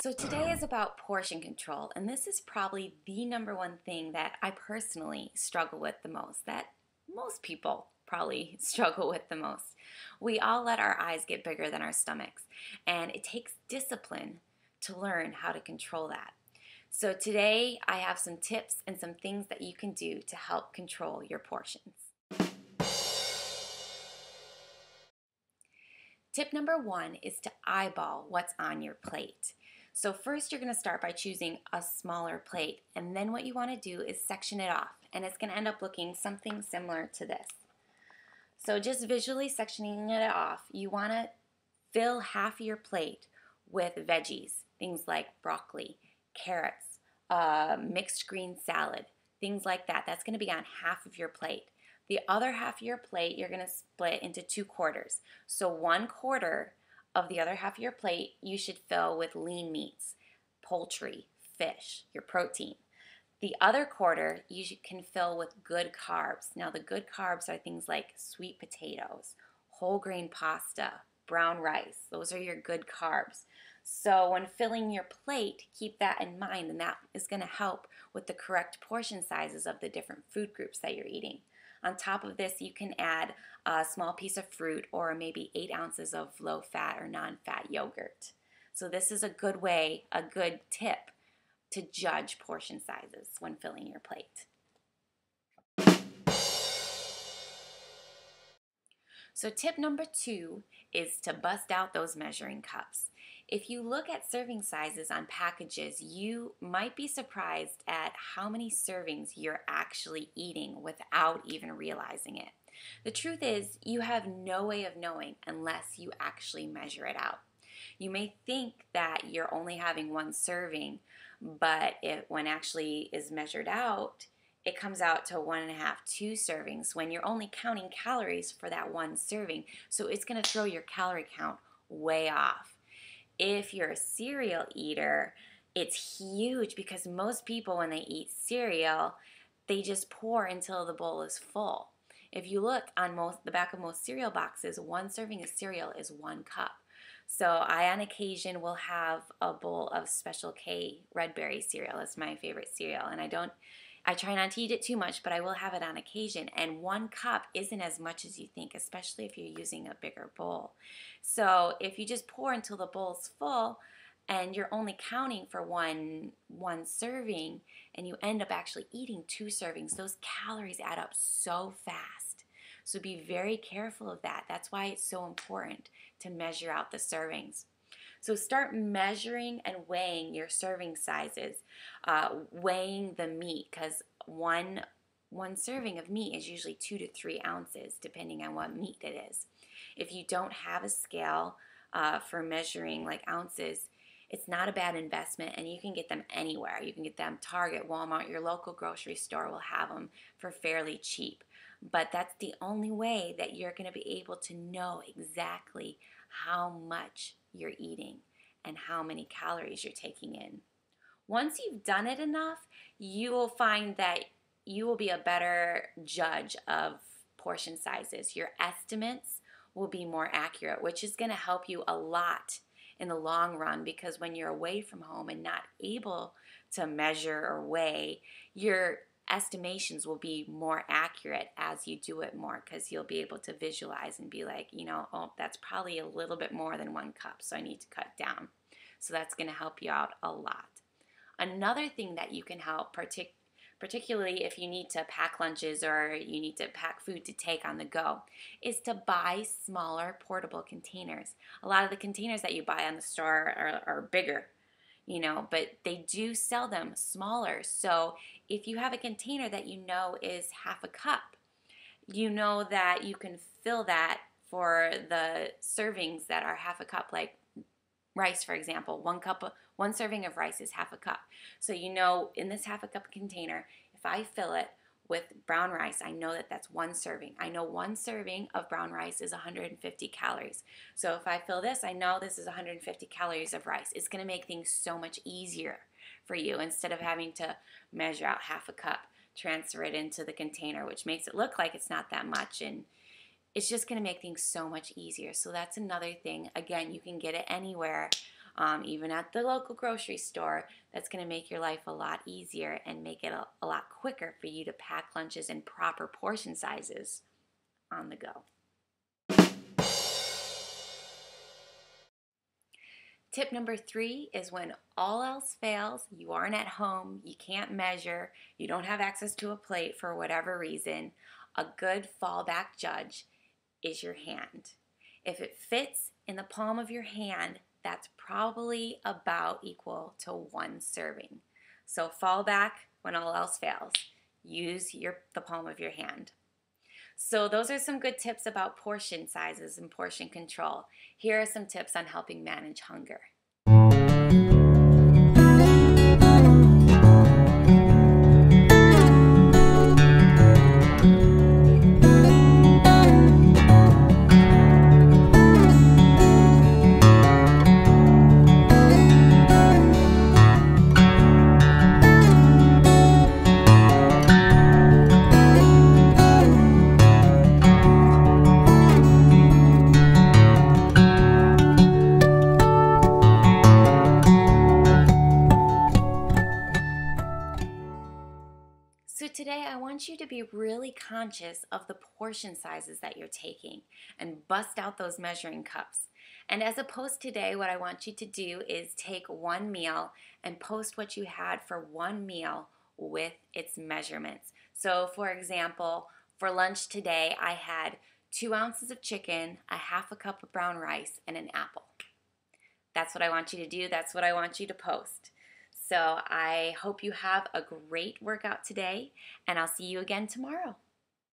So today is about portion control, and this is probably the number one thing that I personally struggle with the most, that most people probably struggle with the most. We all let our eyes get bigger than our stomachs, and it takes discipline to learn how to control that. So today I have some tips and some things that you can do to help control your portions. Tip number one is to eyeball what's on your plate. So first you're going to start by choosing a smaller plate, and then what you want to do is section it off, and it's going to end up looking something similar to this. So just visually sectioning it off, you want to fill half of your plate with veggies, things like broccoli, carrots, mixed green salad, things like that. That's going to be on half of your plate. The other half of your plate, you're going to split into 2/4. So 1/4 of the other half of your plate, you should fill with lean meats, poultry, fish, your protein. The other quarter, you can fill with good carbs. Now, the good carbs are things like sweet potatoes, whole grain pasta, brown rice. Those are your good carbs. So when filling your plate, keep that in mind, and that is going to help with the correct portion sizes of the different food groups that you're eating. On top of this, you can add a small piece of fruit or maybe 8 ounces of low-fat or non-fat yogurt. So this is a good way, a good tip to judge portion sizes when filling your plate. So tip number 2 is to bust out those measuring cups. If you look at serving sizes on packages, you might be surprised at how many servings you're actually eating without even realizing it. The truth is, you have no way of knowing unless you actually measure it out. You may think that you're only having 1 serving, but when actually is measured out, it comes out to 1.5, 2 servings when you're only counting calories for that 1 serving. So it's going to throw your calorie count way off. If you're a cereal eater, it's huge because most people, when they eat cereal, they just pour until the bowl is full. If you look on the back of most cereal boxes, 1 serving of cereal is 1 cup. So I, on occasion, will have a bowl of Special K red berry cereal. That's my favorite cereal, and I try not to eat it too much, but I will have it on occasion. And 1 cup isn't as much as you think, especially if you're using a bigger bowl. So if you just pour until the bowl's full and you're only counting for one serving and you end up actually eating 2 servings, those calories add up so fast. So be very careful of that. That's why it's so important to measure out the servings. So start measuring and weighing your serving sizes, weighing the meat, because one serving of meat is usually 2 to 3 ounces, depending on what meat it is. If you don't have a scale for measuring like ounces, it's not a bad investment, and you can get them anywhere. You can get them Target, Walmart, your local grocery store will have them for fairly cheap. But that's the only way that you're going to be able to know exactly how much you're eating and how many calories you're taking in. Once you've done it enough, you will find that you will be a better judge of portion sizes. Your estimates will be more accurate, which is going to help you a lot in the long run, because when you're away from home and not able to measure or weigh, your estimations will be more accurate as you do it more, because you'll be able to visualize and be like, oh, that's probably a little bit more than 1 cup, so I need to cut down. So that's going to help you out a lot. Another thing that you can help, particularly if you need to pack lunches or you need to pack food to take on the go, is to buy smaller portable containers. A lot of the containers that you buy on the store are bigger, but they do sell them smaller. So if you have a container that you know is half a cup, you know that you can fill that for the servings that are half a cup, like rice, for example. 1 serving of rice is half a cup. So in this half a cup container, if I fill it with brown rice, I know that that's 1 serving. I know 1 serving of brown rice is 150 calories. So if I fill this, I know this is 150 calories of rice. It's going to make things so much easier for you, instead of having to measure out half a cup, transfer it into the container, which makes it look like it's not that much, and it's just going to make things so much easier. So that's another thing. Again, you can get it anywhere. even at the local grocery store. That's going to make your life a lot easier and make it a lot quicker for you to pack lunches in proper portion sizes on the go. Tip number 3 is when all else fails, you aren't at home, you can't measure, you don't have access to a plate for whatever reason, a good fallback judge is your hand. If it fits in the palm of your hand, that's probably about equal to 1 serving. So fall back when all else fails. Use the palm of your hand. So those are some good tips about portion sizes and portion control. Here are some tips on helping manage hunger. So today I want you to be really conscious of the portion sizes that you're taking and bust out those measuring cups. And as a post today, what I want you to do is take one meal and post what you had for one meal with its measurements. So for example, for lunch today, I had 2 ounces of chicken, a half a cup of brown rice, and an apple. That's what I want you to do. That's what I want you to post. So I hope you have a great workout today, and I'll see you again tomorrow.